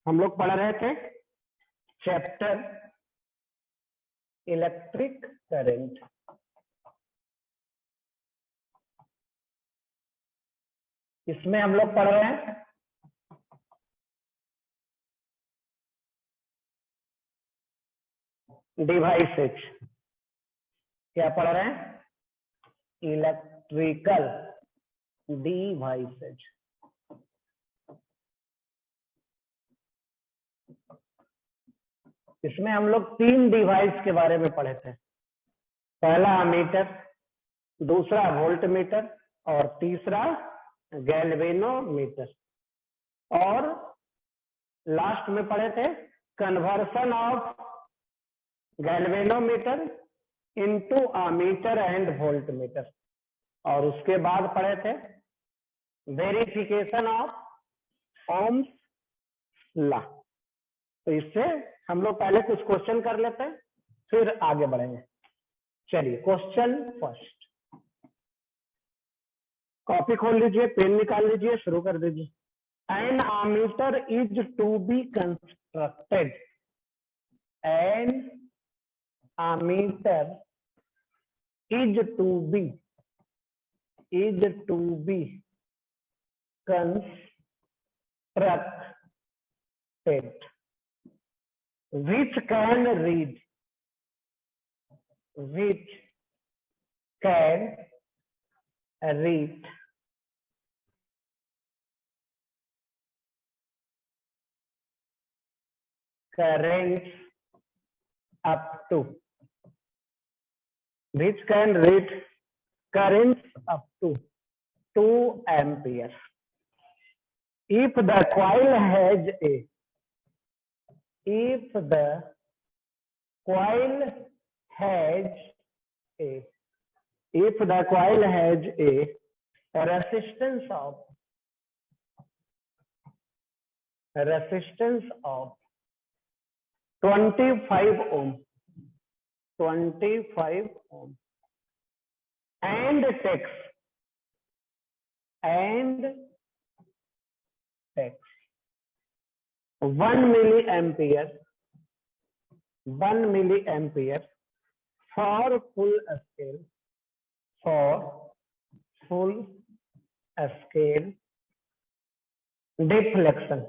हम लोग पढ़ रहे थे चैप्टर इलेक्ट्रिक करंट। इसमें हम लोग पढ़ रहे हैं डिवाइसेज। क्या पढ़ रहे हैं? Electrical devices. इसमें हम लोग 3 डिवाइस के बारे में पढ़े थे। पहला अमीटर, दूसरा वोल्ट मीटर और तीसरा गैल्वेनोमीटर। और लास्ट में पढ़े थे conversion of galvanometer into ammeter and volt meter. और उसके बाद पढ़े थे वेरिफिकेशन ऑफ ओम्स लॉ। तो इससे हम लोग पहले कुछ क्वेश्चन कर लेते हैं, फिर आगे बढ़ेंगे। चलिए क्वेश्चन फर्स्ट। कॉपी खोल लीजिए, पेन निकाल लीजिए, शुरू कर दीजिए। An ammeter is to be constructed. An ammeter is to be constructed which can read currents up to 2 amperes if the coil has a resistance of 25 ohm and takes 1 milliampere for full scale deflection.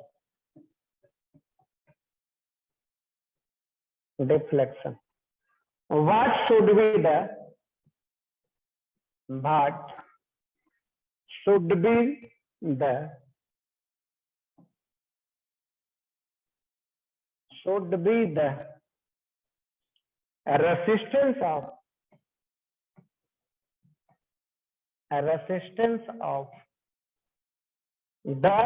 What should be the resistance of the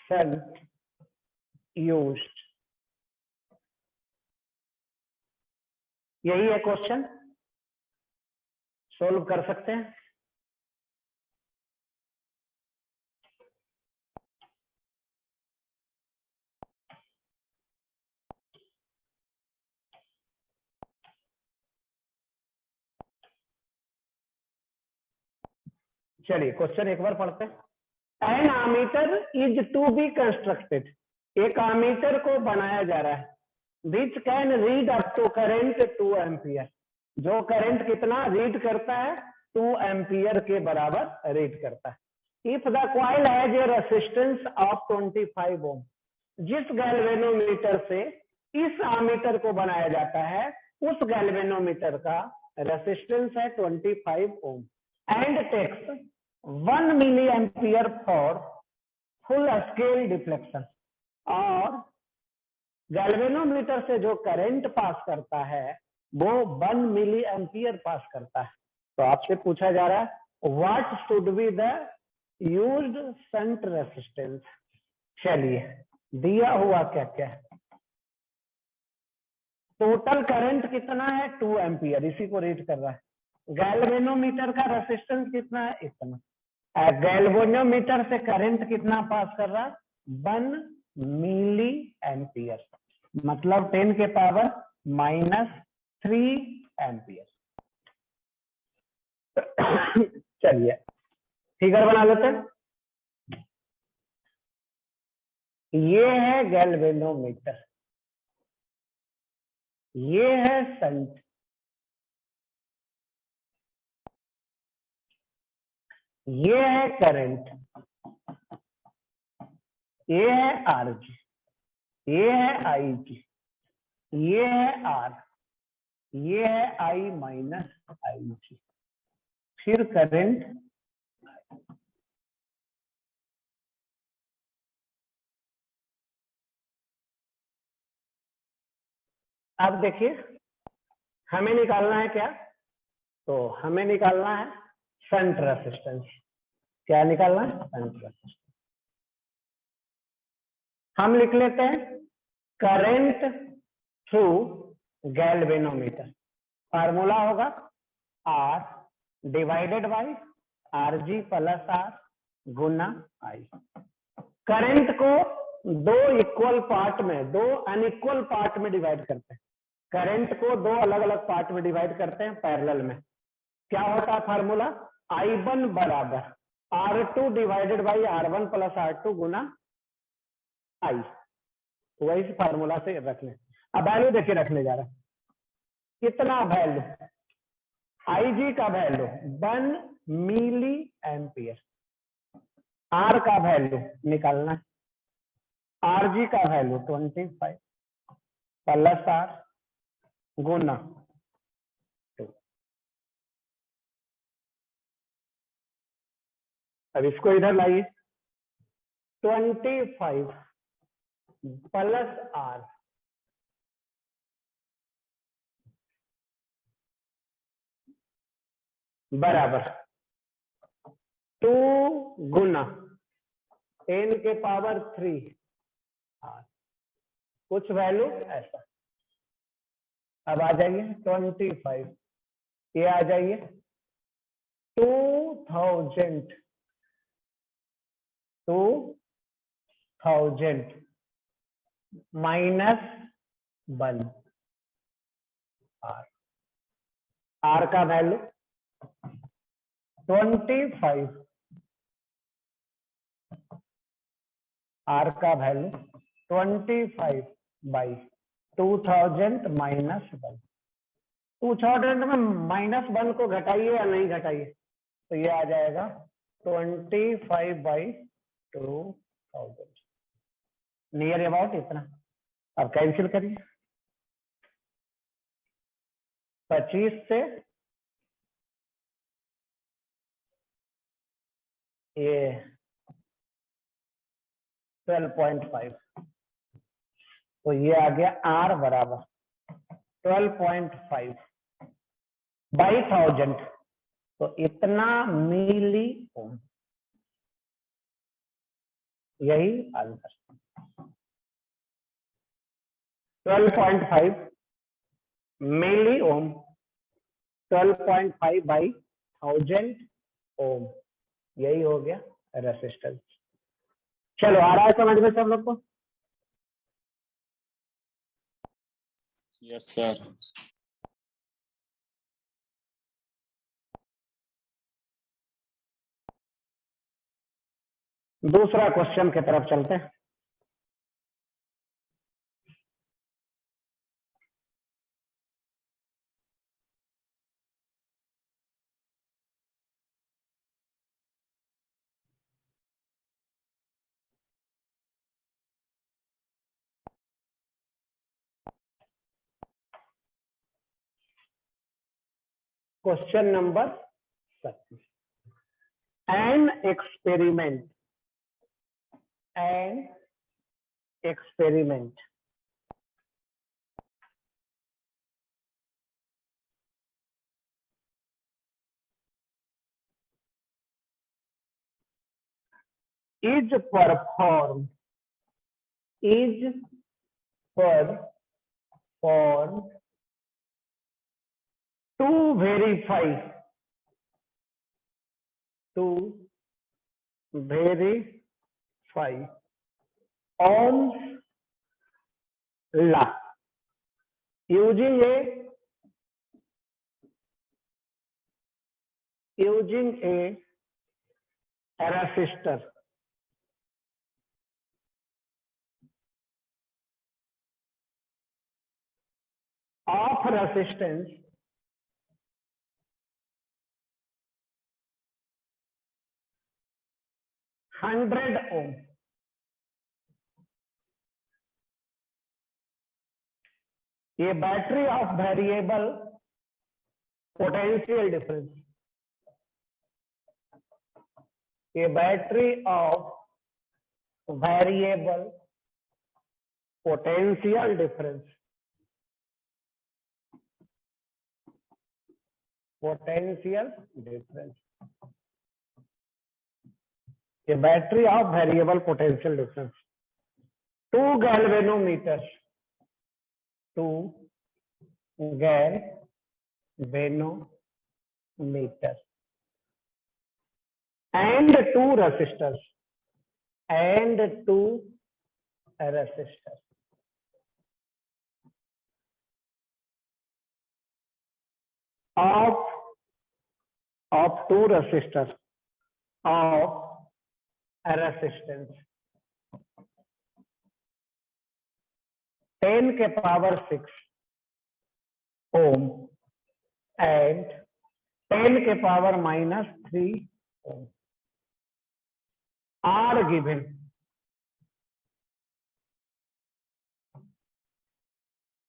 shunt used? यही है question. Solve कर सकते हैं। चलिए question एक बार पढ़ते हैं। An ammeter is to be constructed. एक अमीटर को बनाया जा रहा है which can read up to current 2 ampere. जो करंट कितना रीड करता है? 2 एम्पियर के बराबर रीड करता है। If the coil has a resistance of 25 ohm. जिस गैल्वेनोमीटर से इस अमीटर को बनाया जाता है उस गैल्वेनोमीटर का रेसिस्टेंस है 25 ohm and takes 1 milli ampere for full scale deflection. और गैल्वेनोमीटर से जो करंट पास करता है वो 1 मिली एम्पियर पास करता है। तो आपसे पूछा जा रहा है what should be the used shunt resistance. चलिए दिया हुआ क्या क्या है। टोटल करंट कितना है? 2 एम्पियर, इसी को रीड कर रहा है। गैल्वेनोमीटर का रेसिस्टेंस कितना है? इतना। गैल्वेनोमीटर से करंट कितना पास कर रहा है? 1 मिली एम्पियर, मतलब 10 के पावर -3 एम्पियर। चलिए फिगर बना लेते हैं। ये है गैल्वेनोमीटर, ये है शंट, ये है करंट, ये है आरजी, ये है आईजी, ये है आर, ये है आई माइनस आईजी, फिर करंट, अब देखिए हमें निकालना है क्या, तो हमें निकालना है शंट रेसिस्टेंस। क्या निकालना है? Shunt resistance. हम लिख लेते हैं करंट थ्रू गैल्वेनोमीटर, फार्मूला होगा R divided by R G plus R गुना आई। करंट को दो इक्वल पार्ट में, दो अनइक्वल पार्ट में डिवाइड करते हैं, करंट को दो अलग अलग पार्ट में डिवाइड करते हैं पैरेलल में। क्या होता है फार्मूला? I1 बराबर R2 divided by R1 plus R2 Guna I। तो वही फार्मूला से रख लें। अब वैल्यू देखिए रखने जा रहा है, कितना वैल्यू? IG का वैल्यू 1 मिली एम्पियर, R का वैल्यू निकालना है, RG का वैल्यू 25 प्लस R गुना 2। अब इसको इधर लाइए, 25 प्लस R बराबर 2 गुना 10 के पावर 3 R, कुछ वैल्यू ऐसा। अब आ जाइए 25, ये आ जाइए 2000 माइनस 1 R, R का वैल्यू 25, R का वैल्यू 25 बाई 2000 माइनस 1। 2000 में माइनस 1 को घटाइए या नहीं घटाइए, तो ये आ जाएगा 25 बाई 2000, नियर अबाउट इतना। अब कैंसिल करिए, 25 से ये 12.5, तो ये आ गया R बराबर 12.5 बाई 1000, तो इतना मिली ओम। यही आंसर 12.5 मिली ओम, 12.5 बाई 1000 ओम, यही हो गया रेसिस्टेंस। चलो आ रहा है समझ में सब लोग को? Yes sir. दूसरा क्वेश्चन की तरफ चलते हैं। Question number 30, an experiment is performed to verify Ohm's law using a resistor of resistance hundred ohm. ये battery of variable potential difference, ये battery of variable potential difference, potential difference, ये battery of variable potential difference. 2 galvanometer, 2 galvanometer and 2 resistors, and 2 resistors of 2 resistors of resistance 10 के power 6 ohm and 10 के power -3 ohm are given.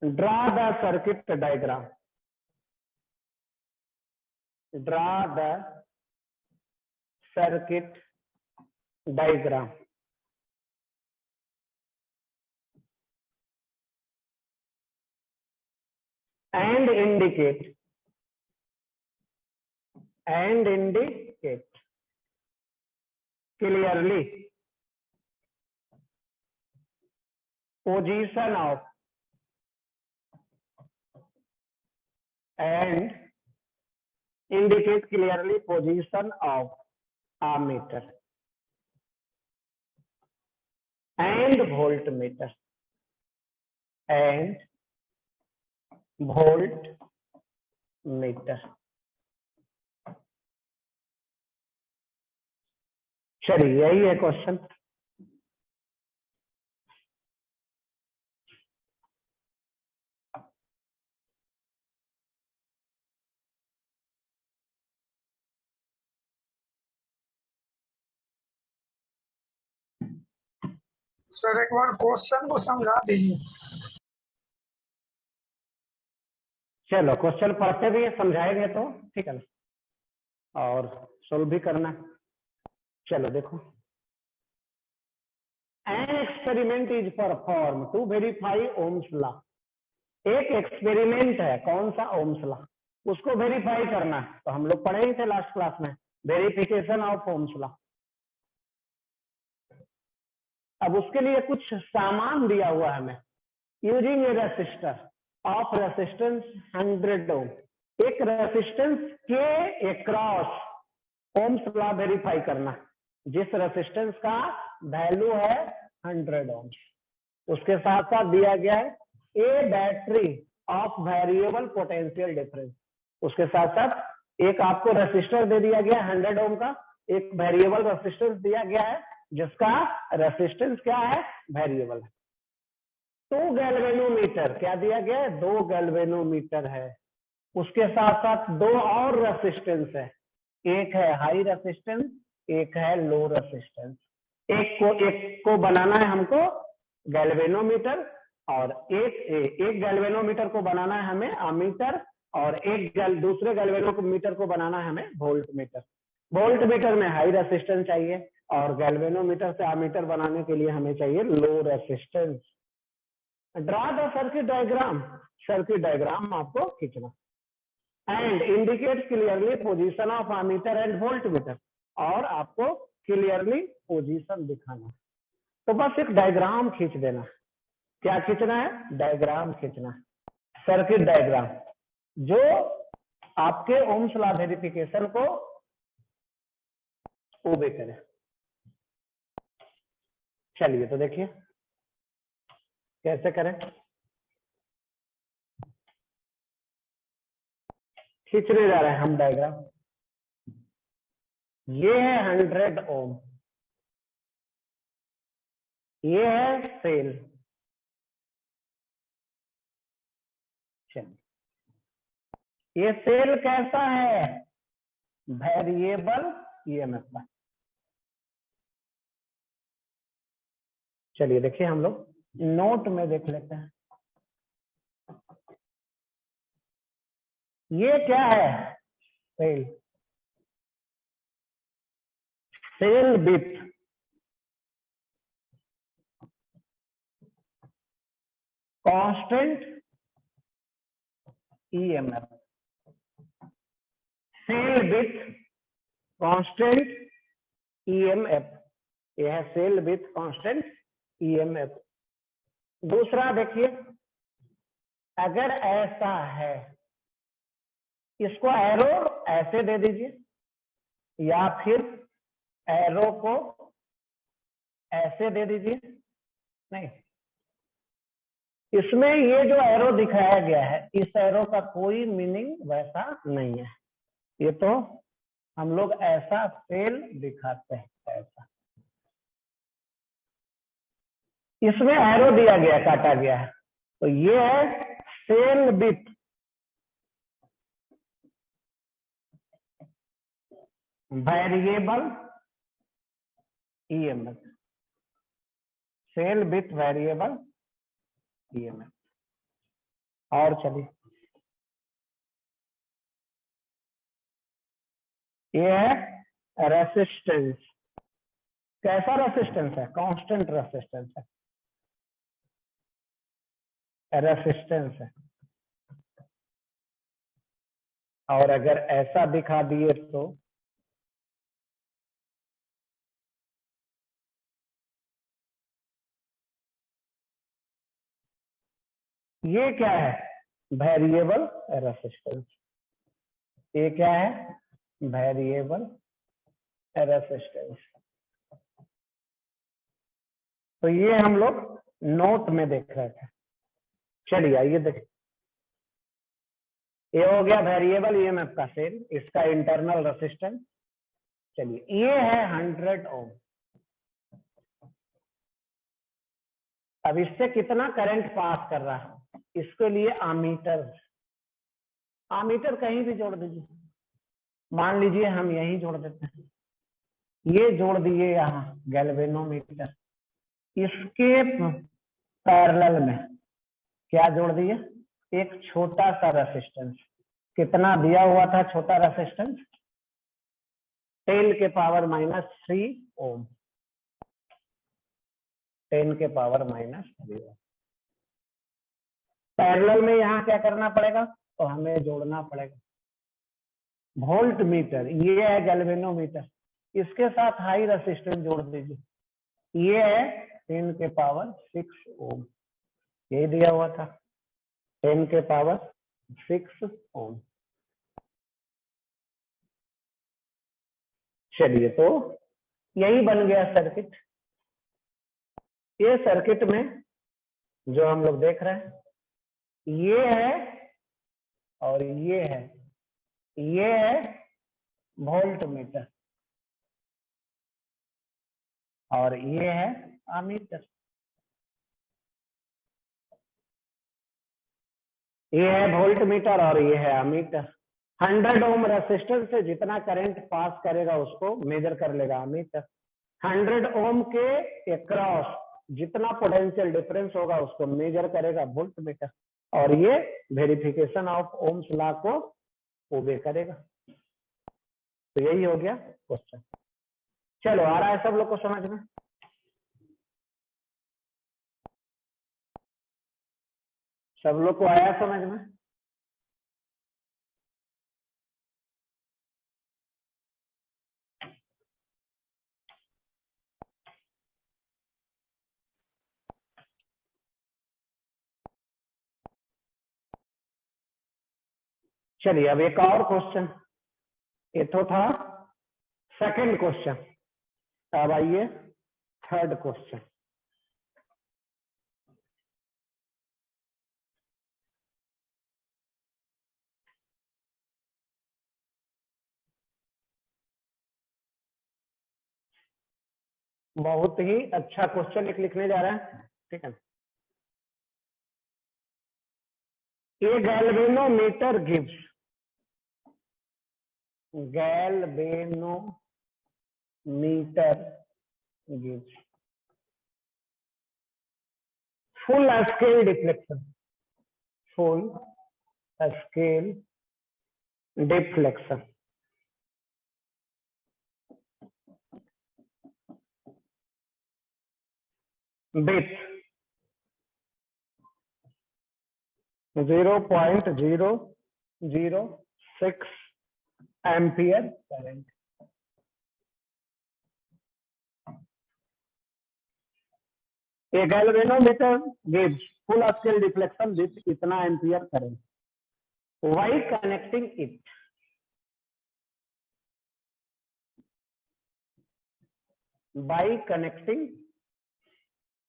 Draw the circuit diagram. Draw the circuit diagram. And indicate clearly position of ammeter and voltmeter चलिए यही है question. Sir एक बार question को समझा दीजिए। चलो क्वेश्चन पढ़ते भी समझाएंगे तो ठीक है ना, और सोल्व भी करना। चलो देखो, an experiment is perform to verify Ohm's law. एक एक्सपेरिमेंट है, कौन सा? ओम्स लॉ, उसको वेरीफाई करना है। तो हम लोग पढ़े ही थे लास्ट क्लास में, वेरिफिकेशन ऑफ ओम्स लॉ। अब उसके लिए कुछ सामान दिया हुआ है हमें। Using A resistor of resistance 100 ओम, एक रेसिस्टेंस के एक्रॉस ओम्स लॉ वेरीफाई करना, जिस रेसिस्टेंस का वैल्यू है 100 ओम। उसके साथ साथ दिया गया है a battery of variable potential difference. उसके साथ साथ एक आपको रेसिस्टर दे दिया गया 100 ओम का, एक वेरिएबल रेसिस्टेंस दिया गया है जिसका रेसिस्टेंस क्या है? वेरिएबल है। 2 गैल्वेनोमीटर क्या दिया गया है? 2 गैल्वेनोमीटर है। उसके साथ साथ 2 और रेसिस्टेंस है, एक है हाई रेसिस्टेंस, एक है लो रेसिस्टेंस। एक को बनाना है हमको गैल्वेनोमीटर, और एक गैल्वेनोमीटर को बनाना है हमें अमीटर, और दूसरे गैल्वेनोमीटर को बनाना है हमें वोल्टमीटर। वोल्टमीटर में हाई रेसिस्टेंस चाहिए, और गैल्वेनोमीटर से अमीटर बनाने के लिए हमें चाहिए low resistance. Draw the circuit diagram, circuit diagram आपको खींचना। And indicate clearly position of ammeter and voltmeter, और आपको क्लियरली पोजीशन दिखाना। तो बस एक डायग्राम खींच देना। क्या खींचना है? डायग्राम खींचना, सर्किट डायग्राम, जो आपके ओम्स लॉ वेरिफिकेशन को ओबे करे। चलिए तो देखिए कैसे करें। खींचने जा रहे हैं हम डायग्राम। ये है 100 ओम, ये है सेल। चलिए ये सेल कैसा है? वेरिएबल ईएमएफ का। चलिए देखिए हम लोग नोट में देख लेते हैं। ये क्या है? Cell, cell with constant EMF, cell with constant EMF, यह है सेल विथ कांस्टेंट ईएमएफ। दूसरा देखिए, अगर ऐसा है, इसको एरो ऐसे दे दीजिए या फिर एरो को ऐसे दे दीजिए। नहीं, इसमें ये जो एरो दिखाया गया है, इस एरो का कोई मीनिंग वैसा नहीं है। ये तो हम लोग ऐसा सेल दिखाते हैं, ऐसा। इसमें एरो दिया गया, काटा गया है, तो ये है cell with variable EMF, cell with variable EMF. और चलिए, ये है रेसिस्टेंस। कैसा रेसिस्टेंस है? कांस्टेंट रेसिस्टेंस है, रेसिस्टेंस है। और अगर ऐसा दिखा दिए तो ये क्या है? Variable resistance. ये क्या है? Variable resistance. तो ये हम लोग नोट में देख रहे थे। चलिए आइए देखिए, ये हो गया वेरिएबल ईएमएफ का सेल, इसका इंटरनल रेसिस्टेंस। चलिए, ये है 100 ओम। अब इससे कितना करंट पास कर रहा है, इसके लिए आमीटर, आमीटर कहीं भी जोड़ दीजिए। मान लीजिए हम यही जोड़ देते हैं, ये जोड़ दिए यहाँ गैल्वेनोमीटर, इसके पैरेलल में क्या जोड़ दिए? एक छोटा सा रेसिस्टेंस। कितना दिया हुआ था छोटा रेसिस्टेंस? 10 के पावर -3 ओम, 10 के पावर -3 ओम। पैरेलल में यहाँ क्या करना पड़ेगा? तो हमें जोड़ना पड़ेगा वोल्ट मीटर, ये है गैल्वेनोमीटर, इसके साथ हाई रेसिस्टेंस जोड़ दीजिए, ये है 10 के पावर 6 ओम, यही दिया हुआ था 10 के पावर 6 ओम। चलिए, तो यही बन गया सर्किट। ये सर्किट में जो हम लोग देख रहे हैं, ये है और ये है वोल्ट मीटर और ये है अमीटर। ये है वोल्ट मीटर और ये है अमीटर। 100 ओम रेसिस्टेंस से जितना करंट पास करेगा उसको मेजर कर लेगा अमीटर। 100 ओम के अक्रॉस जितना पोटेंशियल डिफरेंस होगा उसको मेजर करेगा वोल्ट मीटर, और ये वेरिफिकेशन ऑफ ओम्स लॉ को ओबे करेगा। तो यही हो गया क्वेश्चन। चलो, आ रहा है सब लोग को समझ में? सब लोग को आया समझ में? चलिए, अब एक और क्वेश्चन, ये तो था सेकंड क्वेश्चन, अब आइए थर्ड क्वेश्चन। बहुत ही अच्छा क्वेश्चन एक लिखने जा रहे हैं, ठीक है। A galvanometer gives galvanometer gives full scale deflection, full scale deflection with 0.006 ampere current. A galvanometer gives full scale deflection with इतना ampere current. Why connecting it? By connecting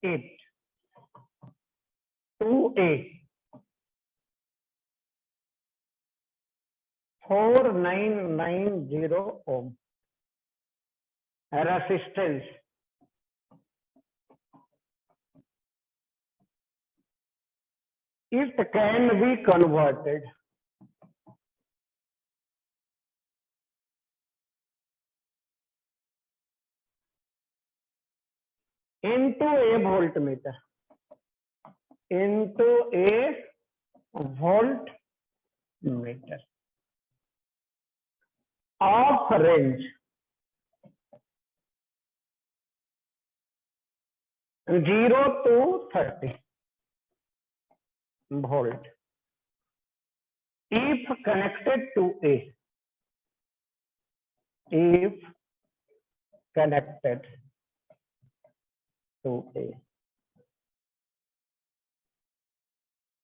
it to a 4990 ohm resistance, it can be converted into a voltmeter, of range 0 to 30 volt if connected to a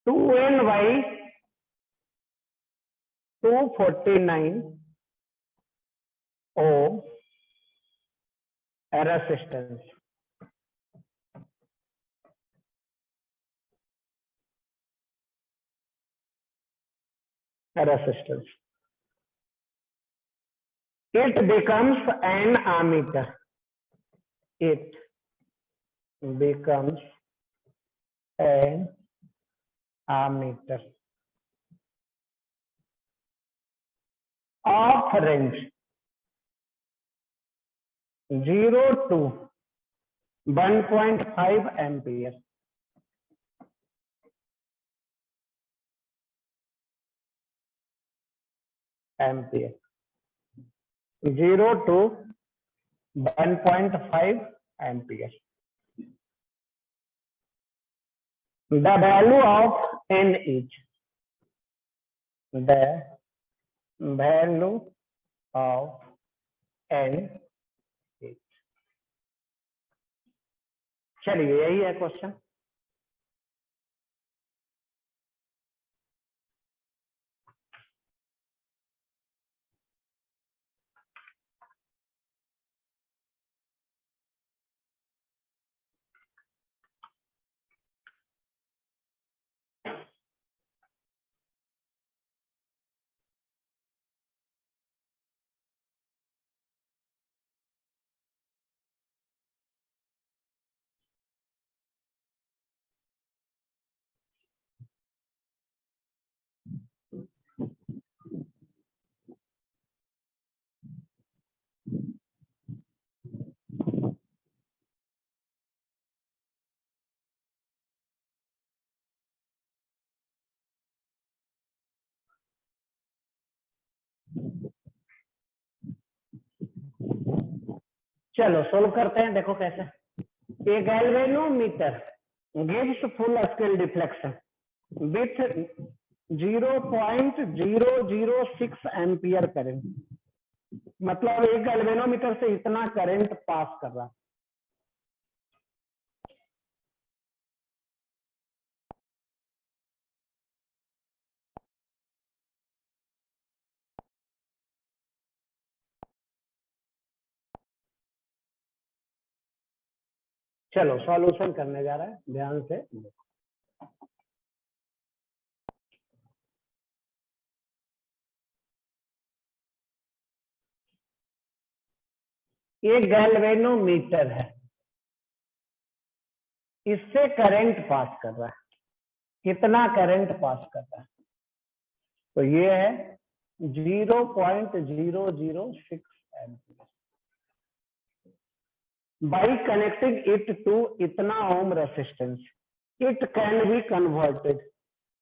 2N/249 ohm resistance. It becomes an ammeter. It becomes an ammeter of range 0 to 1.5 ampere. Ampere 0 to 1.5 ampere. The value of N is the value of N is. चलिए यही है question. चलो solve करते हैं. देखो कैसे. A galvanometer gives full scale deflection with 0.006 ampere current. मतलब एक गैल्वेनोमीटर से इतना करंट पास कर रहा. चलो सॉल्यूशन करने जा रहा है, ध्यान से. ये गैल्वेनोमीटर है, इससे करंट पास कर रहा है. कितना करंट पास कर रहा है? तो ये है 0.006 ampere by connecting it to इतना ohm resistance it can be converted.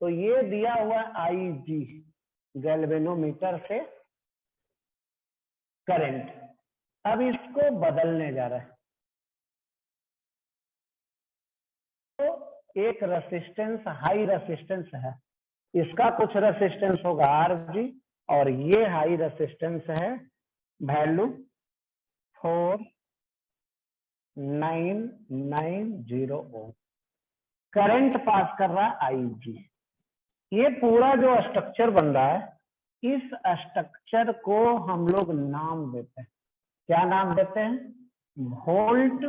तो ये दिया हुआ IG गैल्वेनोमीटर से करंट, अब इसको बदलने जा रहा है। तो एक रेसिस्टेंस हाई रेसिस्टेंस है, इसका कुछ रेसिस्टेंस होगा RG और ये हाई रेसिस्टेंस है वैल्यू 4990 ओम। करंट पास कर रहा है IG। ये पूरा जो स्ट्रक्चर बन रहा है, इस स्ट्रक्चर को हम लोग नाम देते हैं, क्या नाम देते हैं? Volt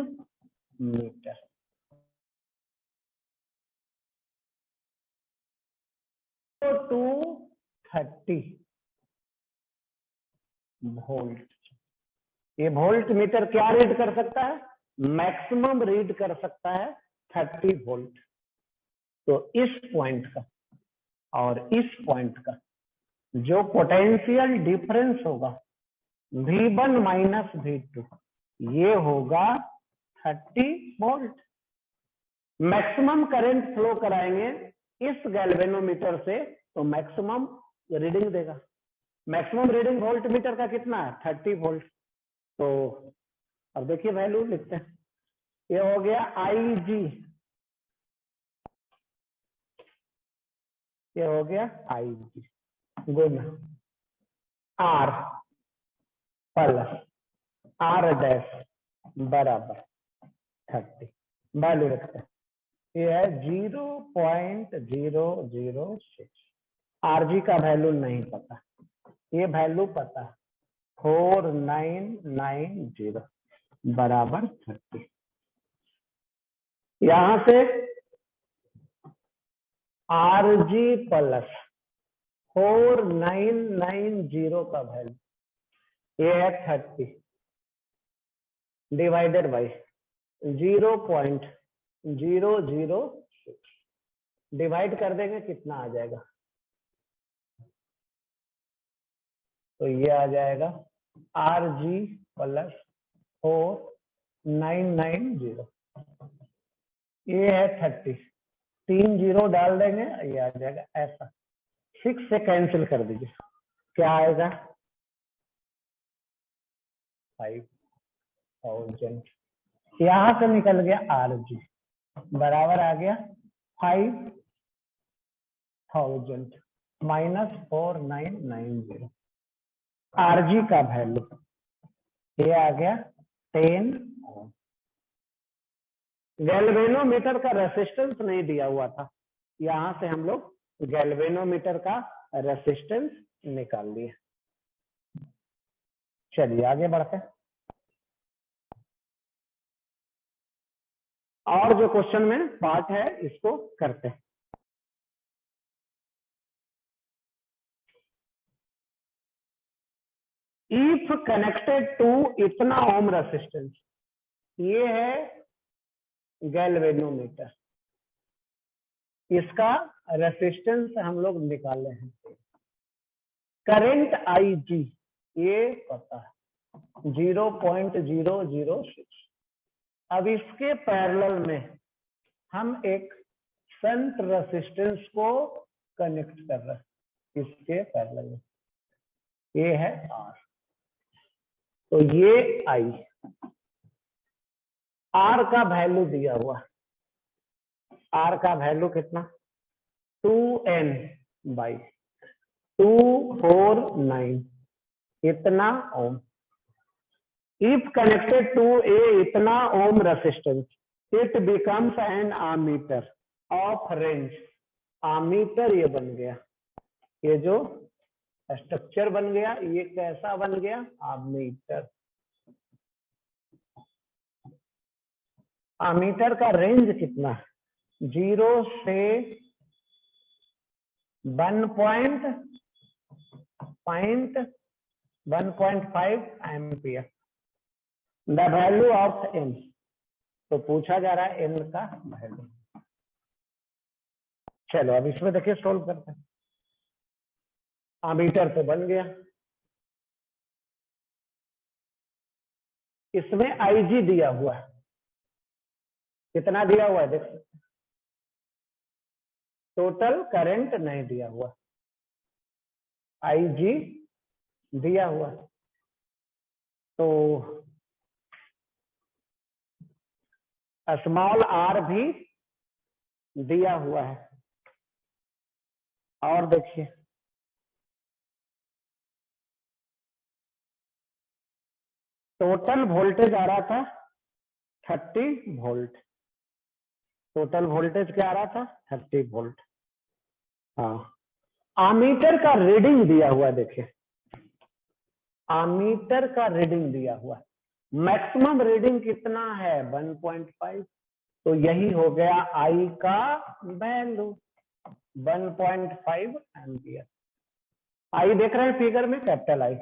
meter. तो 230 वोल्ट। ये वोल्ट मीटर क्या रीड कर सकता है? मैक्सिमम रीड कर सकता है 30 वोल्ट। तो इस पॉइंट का और इस पॉइंट का जो पोटेंशियल डिफरेंस होगा V1 माइनस V2, ये होगा 30 वोल्ट। मैक्सिमम करंट फ्लो कराएंगे इस गैल्वेनोमीटर से तो मैक्सिमम रीडिंग देगा। मैक्सिमम रीडिंग वोल्ट मीटर का कितना है? 30 वोल्ट। तो अब देखिए वैल्यू लिखते हैं, ये हो गया IG, ये हो गया IG गुना R प्लस R डैश बराबर 30। वैल्यू रखते हैं, ये है 0.006। RG का वैल्यू नहीं पता, ये वैल्यू पता 4990 बराबर 30। यहां से RG प्लस 4990 का वैल्यू, ये है 30 डिवाइडेड बाई 0.006, डिवाइड कर देंगे कितना आ जाएगा? तो ये आ जाएगा RG प्लस 4990, ये है 30, 3 जीरो डाल देंगे, ये आ जाएगा ऐसा। 6 से कैंसिल कर दीजिए, क्या आएगा? 5000। यहां से निकल गया RG बराबर आ गया 5000 माइनस 4990। RG का वैल्यू ये आ गया 10 ओम। गैल्वेनोमीटर का रेसिस्टेंस नहीं दिया हुआ था, यहां से हम लोग गैल्वेनोमीटर का रेसिस्टेंस निकाल लिए। चलिए आगे बढ़ते हैं। और जो क्वेश्चन में पार्ट है इसको करते हैं। इफ कनेक्टेड टू इतना ओम रेसिस्टेंस, ये है गैल्वेनोमीटर, इसका रेसिस्टेंस हम लोग निकाले हैं। करंट IG ये पता है 0.006। अब इसके पैरेलल में हम एक शंट रेसिस्टेंस को कनेक्ट कर रहे हैं, इसके पैरेलल में, ये है R। तो ये I, R का वैल्यू दिया हुआ, R का वैल्यू कितना? 2N बाई 249 इतना ohm. If connected to a इतना ohm resistance, it becomes an ammeter of range. Ammeter ये बन गया, ये जो स्ट्रक्चर बन गया ये कैसा बन गया? आमीटर। आमीटर का रेंज कितना है? 0 से 1.5 ampere. The value of N, तो पूछा जा रहा है एन का वैल्यू। चलो अब इसमें देखिए सोल्व करते हैं। अमीटर तो बन गया। इसमें IG दिया हुआ है, कितना दिया हुआ है देख सकते, टोटल करंट नहीं दिया हुआ, IG दिया हुआ। तो स्मॉल r भी दिया हुआ है। और देखिए टोटल वोल्टेज आ रहा था 30 वोल्ट, टोटल वोल्टेज क्या आ रहा था 30 वोल्ट। हाँ, आमीटर का रीडिंग दिया हुआ, देखिए आमीटर का रीडिंग दिया हुआ, मैक्सिमम रीडिंग कितना है 1.5, तो यही हो गया I का वैल्यू 1.5 एम्पियर। I देख रहे हैं फिगर में, कैपिटल I,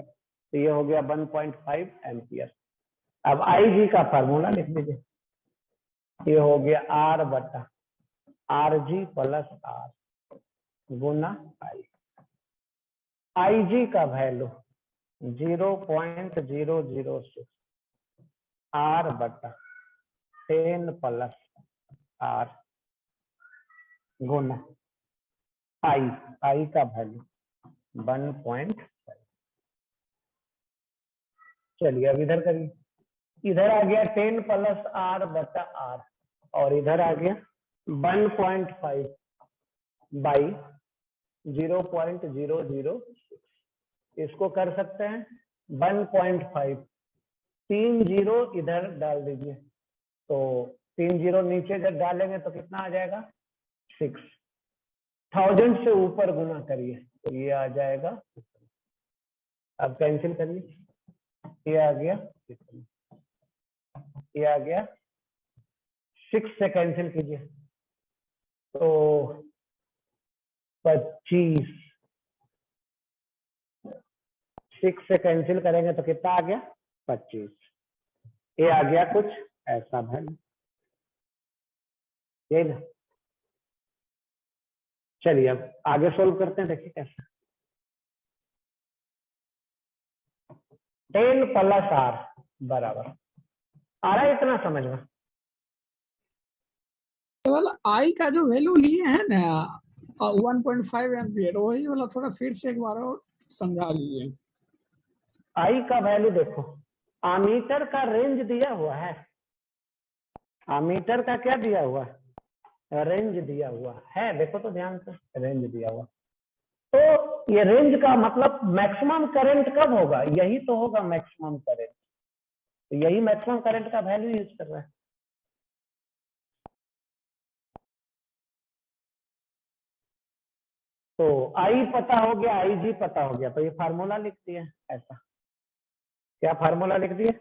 तो ये हो गया 1.5 एम्पियर। अब IG का फार्मूला लिख दीजिए, ये हो गया R बटा RG plus R Guna I। IG का वैल्यू 0.006 R बटा 10 प्लस R गुना I का वैल्यू 1.5। चलिए अब इधर करिए, इधर आ गया 10 प्लस R बटा R, और इधर आ गया 1.5 बाई 0.006। इसको कर सकते हैं 1.5, 3 जीरो इधर डाल दीजिए, तो 3 जीरो नीचे जब डालेंगे तो कितना आ जाएगा 6, 1000 से ऊपर गुना करिए तो ये आ जाएगा। अब कैंसिल करिए, ये आ गया, ये आ गया, 6 से कैंसिल कीजिए तो 25, 6 से कैंसिल करेंगे तो कितना आ गया 25। ये आ गया कुछ ऐसा वैल्यू, यही ना। चलिए अब आगे सोल्व करते हैं, देखिए कैसे। 10 प्लस R बराबर, आ रहा है इतना समझ में? केवल आई का जो वैल्यू लिए हैं ना 1.5 एम्पियर, वही वाला थोड़ा फिर से एक बार और समझा लीजिए। I का वैल्यू देखो, आमीटर का रेंज दिया हुआ है, आमीटर का क्या दिया हुआ है, रेंज दिया हुआ है, देखो तो ध्यान से, रेंज दिया हुआ। तो ये रेंज का मतलब मैक्सिमम करंट कब होगा, यही तो होगा मैक्सिमम करंट, तो यही मैक्सिमम करंट का वैल्यू यूज कर रहा है। तो I पता हो गया, IG पता हो गया, तो ये फार्मूला लिख दिया ऐसा। क्या फार्मूला लिख दिए,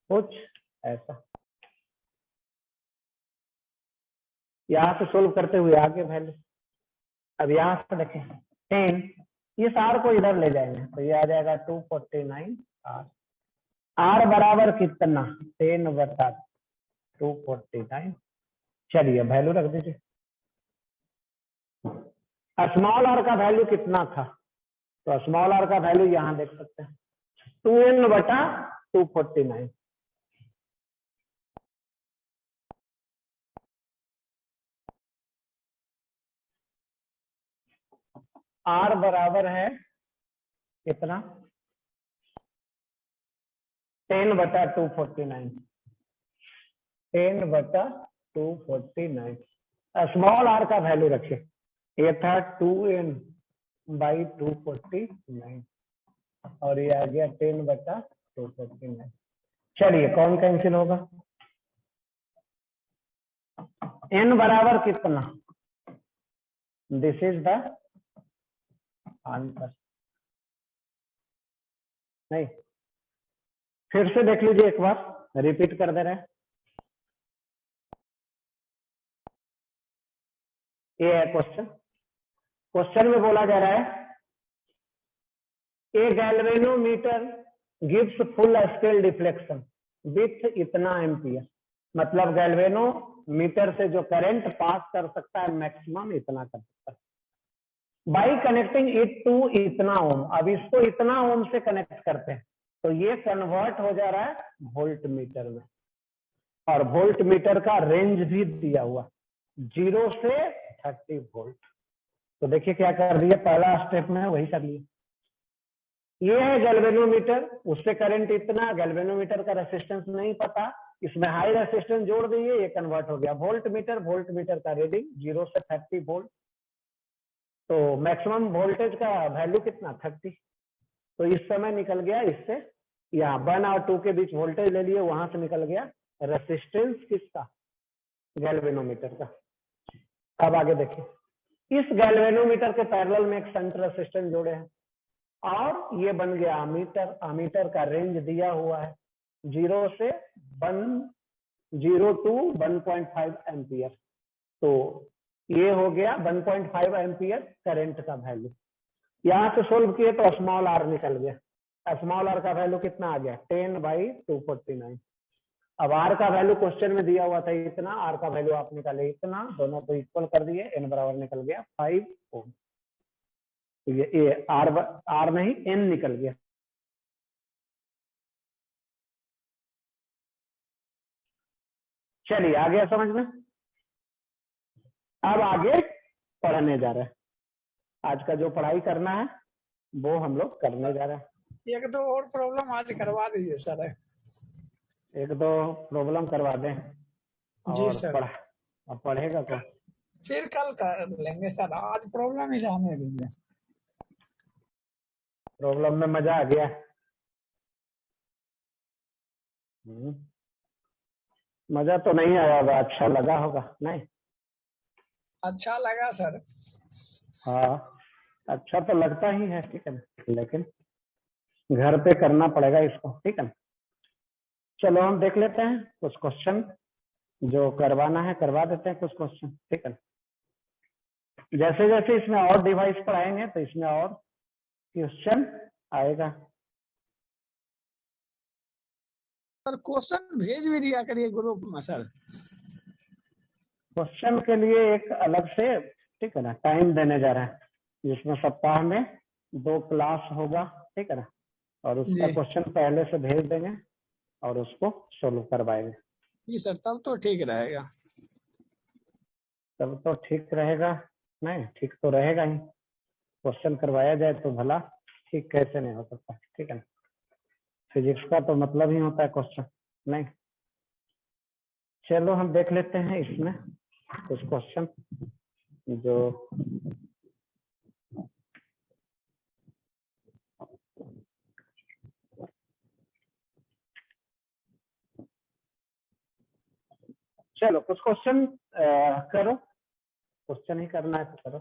कुछ ऐसा। यहां से सोल्व करते हुए आगे वैल्यू, अब यहां से देखें 10, ये R को इधर ले जाएंगे तो ये आ जाएगा 249 R बराबर कितना 10 बटा 249। चलिए वैल्यू रख दीजिए, स्मॉल r का वैल्यू कितना था, तो स्मॉल r का वैल्यू यहां देख सकते हैं 2n बटा 249। R बराबर है कितना 10 बटा 249, 10 बटा 249। स्मॉल r का वैल्यू रखिए, ये था 2n बाई 249 और ये आ गया 10 बटा 249। चलिए कौन कैंसिल होगा, n बराबर कितना, दिस इज द आंसर। नहीं, फिर से देख लीजिए एक बार, रिपीट कर दे रहे हैं। ये है क्वेश्चन, क्वेश्चन में बोला जा रहा है a galvanometer gives full scale deflection with इतना एम्पियर, मतलब गैल्वेनोमीटर से जो करंट पास कर सकता है मैक्सिमम इतना कर सकता है। बाई कनेक्टिंग इट टू इतना ओम। अब इसको इतना ओम से कनेक्ट करते हैं तो ये कन्वर्ट हो जा रहा है वोल्ट मीटर में, और वोल्ट मीटर का रेंज भी दिया हुआ 0 से 30 वोल्ट। तो देखिए क्या कर दिया, पहला स्टेप में वही कर लिया। ये है गैल्वेनोमीटर, उससे करंट इतना, गैल्वेनोमीटर का रेसिस्टेंस नहीं पता, इसमें हाई रेसिस्टेंस जोड़ दिए, ये कन्वर्ट हो गया वोल्ट मीटर का रीडिंग 0 से 30 वोल्ट। तो मैक्सिमम वोल्टेज का वैल्यू कितना 30। तो इस समय निकल गया इससे, यहाँ 1 और 2 के बीच वोल्टेज ले लिए, वहां से निकल गया रेसिस्टेंस किसका, गैल्वेनोमीटर का। अब आगे देखिए, इस गैल्वेनोमीटर के पैरेलल में एक शंट रेसिस्टेंस जोड़े हैं और ये बन गया अमीटर। अमीटर का रेंज दिया हुआ है 0 से 0 टू 1.5 एम्पियर। तो ये हो गया 1.5 एम्पियर करंट का वैल्यू। यहां से सोल्व किए तो स्मॉल आर निकल गया। स्मॉल आर का वैल्यू कितना आ गया 10/249। अब आर का वैल्यू क्वेश्चन में दिया हुआ था इतना, आर का वैल्यू आप निकाले इतना, दोनों को इक्वल कर दिए, एन बराबर निकल गया 5 ओम। तो ये आर नहीं एन निकल गया। चलिए आ गया समझ में। अब आगे पढ़ने जा रहे हैं, आज का जो पढ़ाई करना है वो हम लोग करने जा रहे हैं। 1-2 और प्रॉब्लम आज करवा दीजिए सर। 1-2 प्रॉब्लम करवा दें जी और सर। अब पढ़ेगा कौन? फिर कल कर लेंगे सर, आज प्रॉब्लम ही जाने दीजिए। प्रॉब्लम में मजा आ गया। मजा तो नहीं आया होगा, अच्छा लगा होगा नहीं? अच्छा लगा सर। हाँ अच्छा तो लगता ही है, ठीक है ना, लेकिन घर पे करना पड़ेगा इसको, ठीक है ना। चलो हम देख लेते हैं कुछ क्वेश्चन, जो करवाना है करवा देते हैं कुछ क्वेश्चन, ठीक है ना। जैसे जैसे इसमें और डिवाइस पढ़ाएंगे तो इसमें और क्वेश्चन आएगा। सर क्वेश्चन भेज भी दिया करिए ग्रुप में सर। क्वेश्चन के लिए एक अलग से, ठीक है ना, टाइम देने जा रहे हैं, जिसमें सप्ताह में 2 क्लास होगा, ठीक है ना, और उसका जी क्वेश्चन पहले से भेज देंगे और उसको सोल्व करवाएंगे। जी सर, तब तो ठीक रहेगा। तब तो ठीक रहेगा, नहीं ठीक तो रहेगा ही, क्वेश्चन करवाया जाए तो भला ठीक कैसे नहीं हो सकता, ठीक है ना। फिजिक्स का तो मतलब ही होता है क्वेश्चन, नहीं। चलो हम देख लेते हैं इसमें कुछ क्वेश्चन जो चलो कुछ क्वेश्चन करो, क्वेश्चन ही करना है तो करो।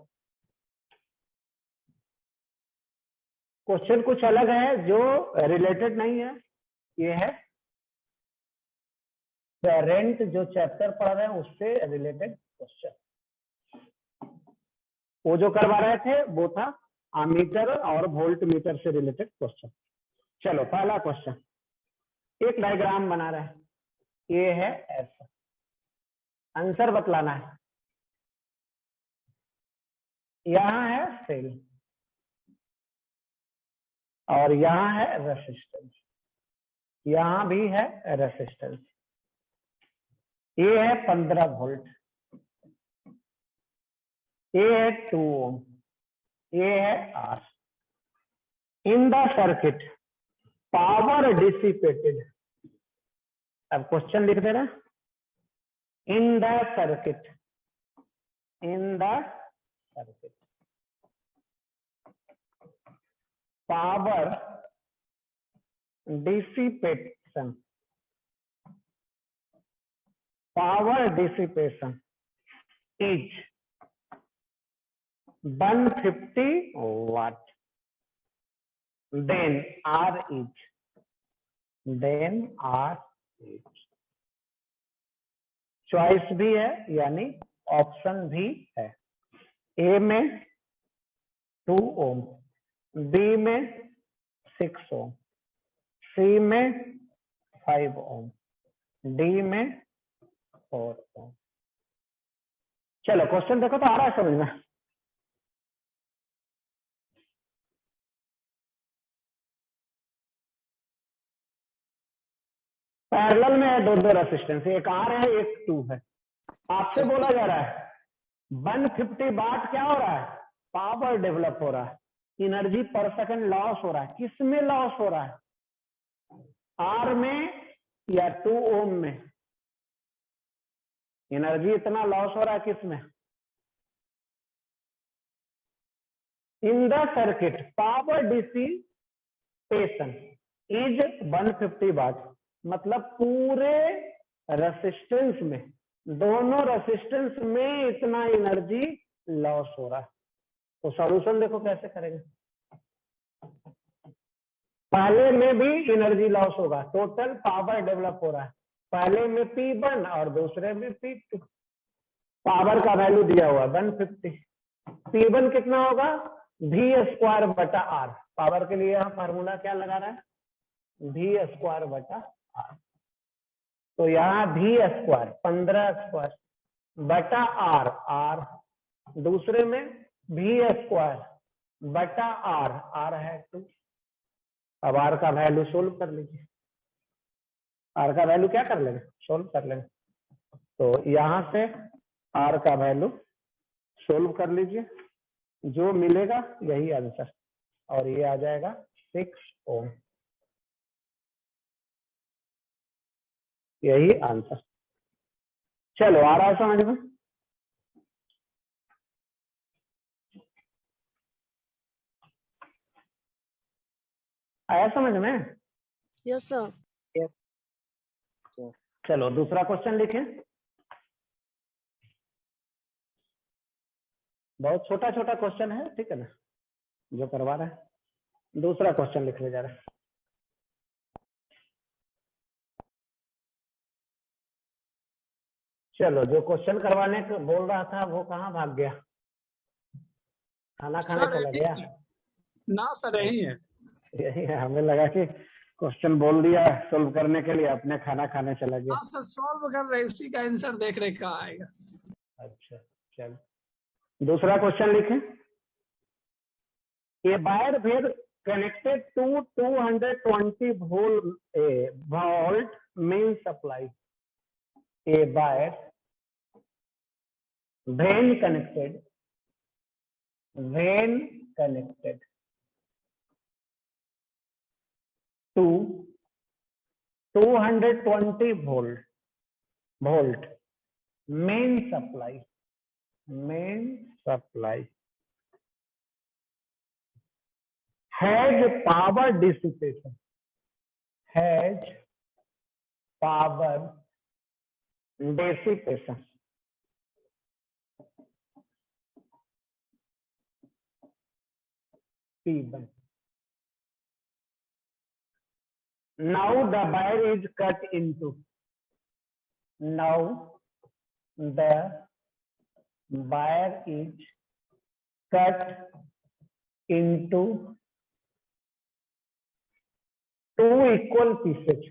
क्वेश्चन कुछ अलग है जो रिलेटेड नहीं है, ये है करंट, जो चैप्टर पढ़ रहे हैं उससे रिलेटेड क्वेश्चन। वो जो करवा रहे थे वो था अमीटर और वोल्ट मीटर से रिलेटेड क्वेश्चन। चलो पहला क्वेश्चन, एक डायग्राम बना रहे हैं, ये है ऐसा, आंसर बतलाना है। यहां है सेल और यहां है रेसिस्टेंस, यहां भी है रेसिस्टेंस। ये है 15 वोल्ट, ये है 2 ओम, ये है R. In the circuit power dissipated, अब क्वेश्चन लिख देना, in the circuit, in the circuit power dissipation, power dissipation is 150 watt, then R is choice भी है यानी ऑप्शन भी है। ए में 2 ओम, बी में 6 ओम, सी में 5 ओम, डी में 4 ओम। चलो क्वेश्चन देखो तो आ रहा है समझ में। पैरेलल में है दो दो रेसिस्टेंस, एक R है एक 2 है। आपसे बोला जा रहा है 150 वाट क्या हो रहा है, पावर डेवलप हो रहा है, एनर्जी पर सेकंड लॉस हो रहा है। किस में लॉस हो रहा है, R में या 2 ओम में? एनर्जी इतना लॉस हो रहा है किस में? इन the circuit power dissipation is 150 वाट, मतलब पूरे रेसिस्टेंस में, दोनों रेसिस्टेंस में इतना एनर्जी लॉस हो रहा है। तो सॉल्यूशन देखो कैसे करेंगे। पहले में भी एनर्जी लॉस होगा, टोटल पावर डेवलप हो रहा है, पहले में P1 और दूसरे में P2। पावर का वैल्यू दिया हुआ 150, P1 कितना होगा, V² बटा R। पावर के लिए यहाँ फार्मूला क्या लगा रहा है, V² बटा R। तो यहाँ V² 15² बटा R, दूसरे में V² बटा R है 2। अब R का वैल्यू सोल्व कर लीजिए, R का वैल्यू क्या कर लेंगे, सोल्व कर लेंगे। तो यहां से R का वैल्यू सोल्व कर लीजिए, जो मिलेगा यही आंसर, और ये आ जाएगा 6 ओम, यही आंसर। चलो आ रहा है समझ में? आया समझ में? Yes sir. चलो दूसरा क्वेश्चन लिखें। बहुत छोटा छोटा क्वेश्चन है, ठीक है ना, जो करवा रहे हैं। दूसरा क्वेश्चन लिखने जा रहे हैं। चलो, जो क्वेश्चन करवाने को बोल रहा था वो कहाँ भाग गया, खाना खाने चला गया? ना सर यही है। यही है, हमें लगा कि क्वेश्चन बोल दिया सोल्व करने के लिए, अपने खाना खाने चला गया। हाँ सर, सॉल्व कर रहे, इसी का आंसर देख रहे कहाँ आएगा। अच्छा चलो, दूसरा क्वेश्चन लिखें। A wire where connected to 220 volt main supply. A wire when connected to 220 volt main supply has power dissipation P1. Now the wire is cut into. Now the wire is cut into two equal pieces.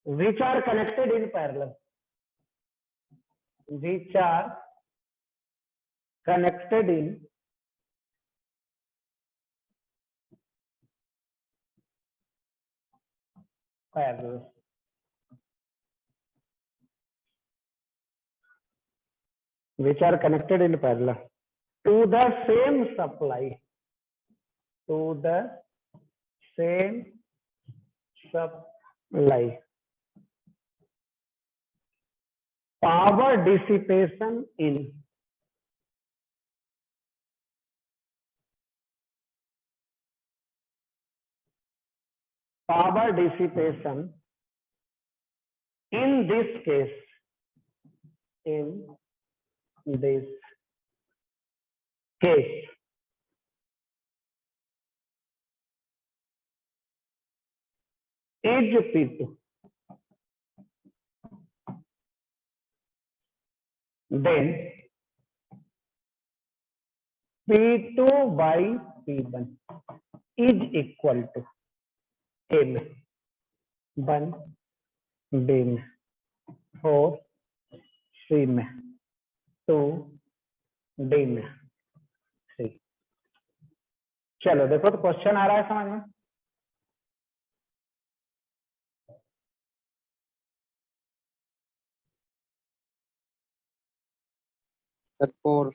Which are connected in parallel. Parallel. Which are connected in parallel to the same supply. Power dissipation in. Power dissipation in this case is P2. Then P2 by P1 is equal to A में 1, B में 4, C में 2, D में चलो देखो तो question आ रहा है समझ में। सर 4।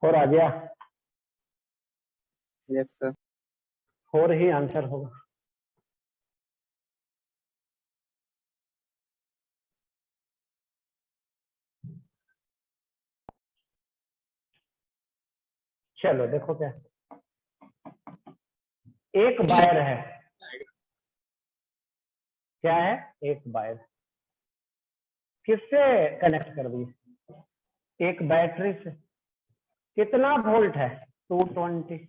और आ गया, यस सर। 4 ही आंसर होगा। चलो देखो क्या, एक वायर है, क्या है, एक वायर किससे कनेक्ट कर दी, एक बैटरी से। कितना वोल्ट है, 220।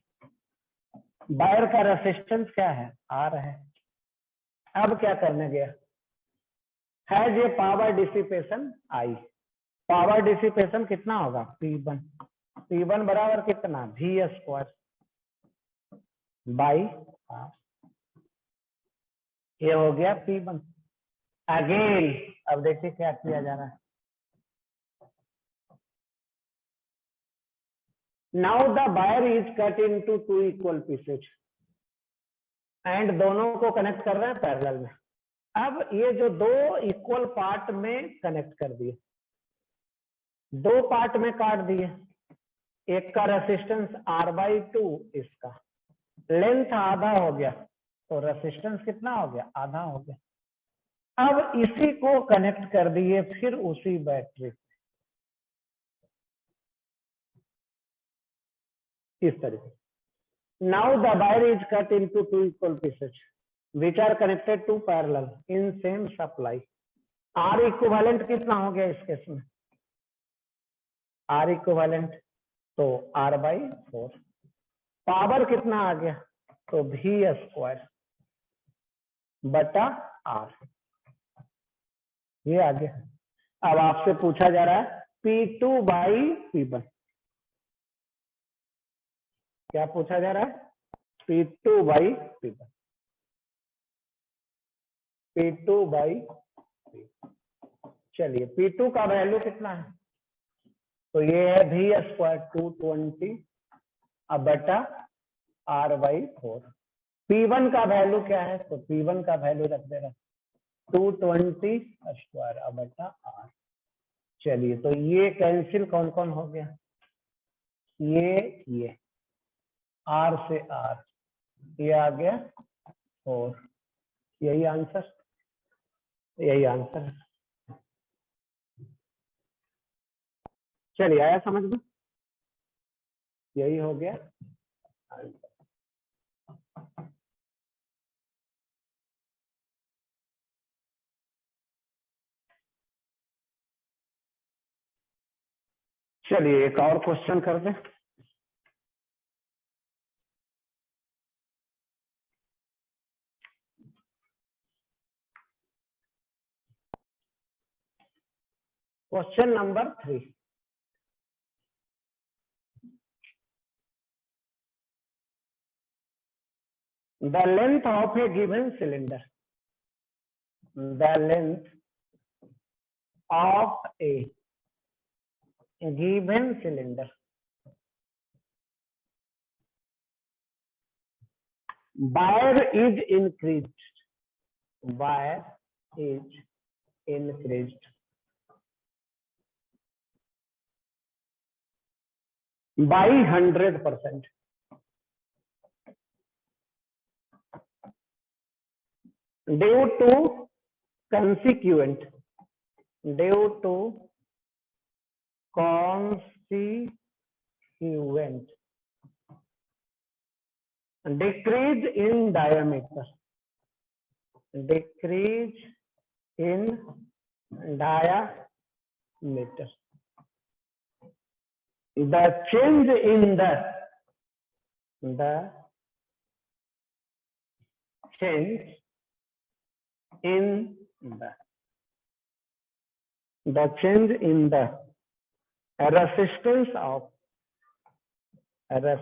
वायर का रेसिस्टेंस क्या है, आर है। अब क्या करने गया, हैज ये पावर डिसिपेशन आई। पावर डिसिपेशन कितना होगा, P1। P1 बराबर कितना, V² बाई R। ये हो गया P1। अगेन अब देखिए क्या किया जा रहा है। Now the wire is cut into 2 equal pieces and दोनों को कनेक्ट कर रहे हैं पैरेलल में। अब ये जो 2 इक्वल पार्ट में कनेक्ट कर दिए, 2 पार्ट में काट दिए। एक का रेसिस्टेंस R/2, इसका लेंथ आधा हो गया, तो रेसिस्टेंस कितना हो गया, आधा हो गया। अब इसी को कनेक्ट कर दिए फिर उसी बैटरी, इस तरीके। Now the wire is cut into 2 equal pieces which are connected to parallel in same supply। R equivalent कितना हो गया इस केस में, R इक्विवेलेंट तो R/4। पावर कितना आ गया, तो V² बटा R, ये आ गया। अब आपसे पूछा जा रहा है P2/P1, क्या पूछा जा रहा है, P2/P1, P2/P1। चलिए P2 का वैल्यू कितना है, तो ये है V² 220 अब बटा R/4। P1 का वैल्यू क्या है, तो P1 का वैल्यू रख देगा 220² अब बटा R। चलिए तो ये कैंसिल कौन कौन हो गया, ये R से R, ये आ गया 4। यही आंसर, यही आंसर है। चलिए आया समझ में, यही हो गया आंसर। चलिए एक और क्वेश्चन कर दें। Question number 3। The length of a given cylinder, the length of a given cylinder wire is increased, wire is increased by 100% due to consequent decrease in diameter, decrease in diameter. The change in the change in the change in the resistance of the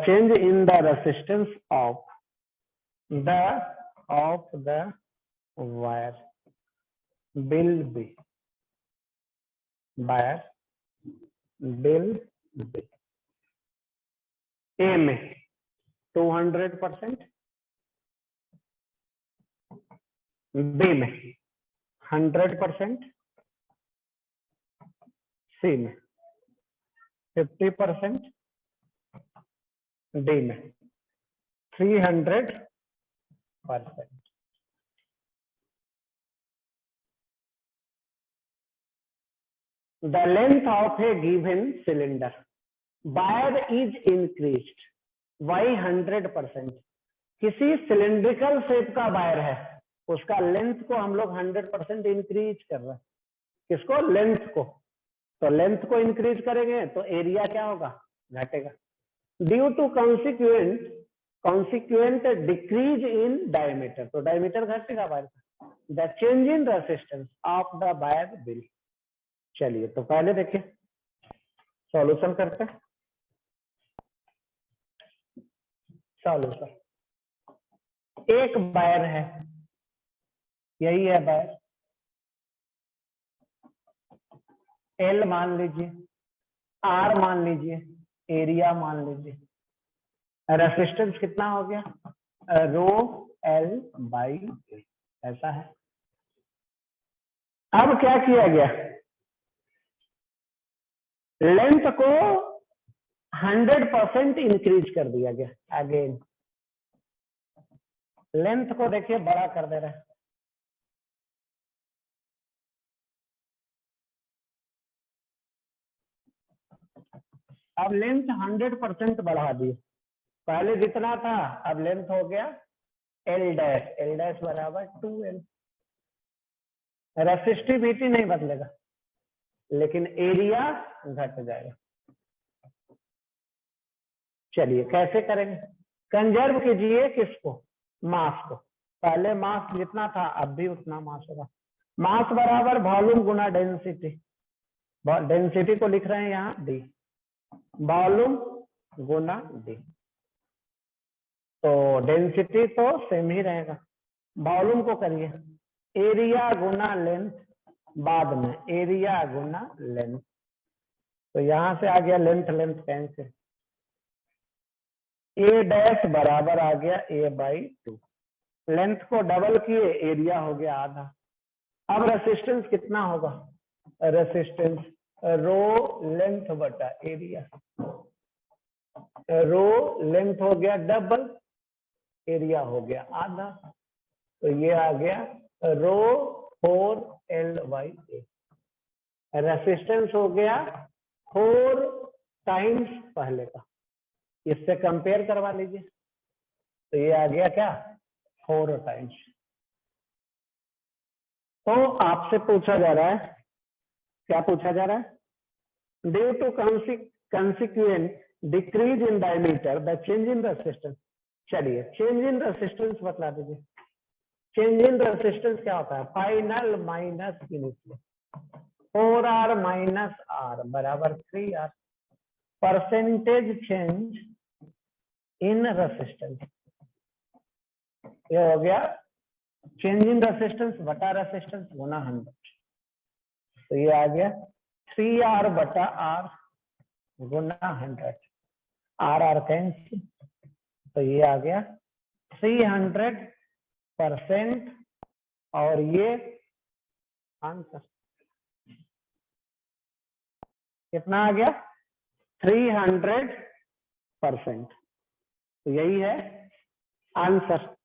change in the resistance of the wire will be बिल बिल। A में 200%, B में 100%, सी में 50%, D में 300%। The length of a given cylinder wire is increased by 100%। किसी cylindrical shape का wire है, उसका लेंथ को हम लोग 100% इंक्रीज कर रहे हैं। किसको? लेंथ को। तो लेंथ को इंक्रीज करेंगे तो एरिया क्या होगा? घटेगा। Due to consequent decrease in diameter, तो डायमीटर घटेगा वायर का। The change in resistance of the wire will. चलिए तो पहले देखिए, सॉल्यूशन करते हैं। सॉल्यूशन, एक वायर है, यही है वायर, एल मान लीजिए, आर मान लीजिए, एरिया मान लीजिए, रेसिस्टेंस कितना हो गया? रो एल बाई ए, ऐसा है। अब क्या किया गया? लेंथ को 100% इंक्रीज कर दिया गया। अगेन लेंथ को देखिए बड़ा कर दे रहे हैं। अब लेंथ 100% बढ़ा दी। पहले जितना था अब लेंथ हो गया एल डैश बराबर 2L। रेसिस्टिविटी नहीं बदलेगा, लेकिन एरिया घट जाएगा। चलिए कैसे करेंगे? कंजर्व कीजिए किसको? मास को। पहले मास जितना था अब भी उतना मास होगा। मास बराबर वॉल्यूम गुना डेंसिटी। डेंसिटी को लिख रहे हैं यहाँ डी, वॉल्यूम गुना डी। तो डेंसिटी तो सेम ही रहेगा, वॉल्यूम को करिए एरिया गुना लेंथ, बाद में एरिया गुना लेंथ। तो यहां से आ गया लेंथ कैंसिल, ए डैश बराबर आ गया ए बाई 2। लेंथ को डबल किए, एरिया हो गया आधा। अब रेसिस्टेंस कितना होगा? रेसिस्टेंस रो लेंथ बटा एरिया। रो लेंथ हो गया डबल, एरिया हो गया आधा। तो ये आ गया रो 4L/A। रेसिस्टेंस हो गया 4 टाइम्स पहले का, इससे कंपेयर करवा लीजिए। तो ये आ गया क्या? 4 टाइम्स। तो आपसे पूछा जा रहा है, क्या पूछा जा रहा है? Due to consequent decrease in diameter the change in resistance. चलिए चेंज इन रेसिस्टेंस बता दीजिए। चेंज इन रेसिस्टेंस क्या होता है? Final minus initial. 4R minus R बराबर 3R। Percentage change in resistance, ये हो गया चेंज इन रेसिस्टेंस बटा रेसिस्टेंस गुना 100। तो ये आ गया 3R बटा R गुना 100। R कैंसिल, तो ये आ गया 300% और ये आंसर कितना आ गया? 300%। तो यही है आंसर।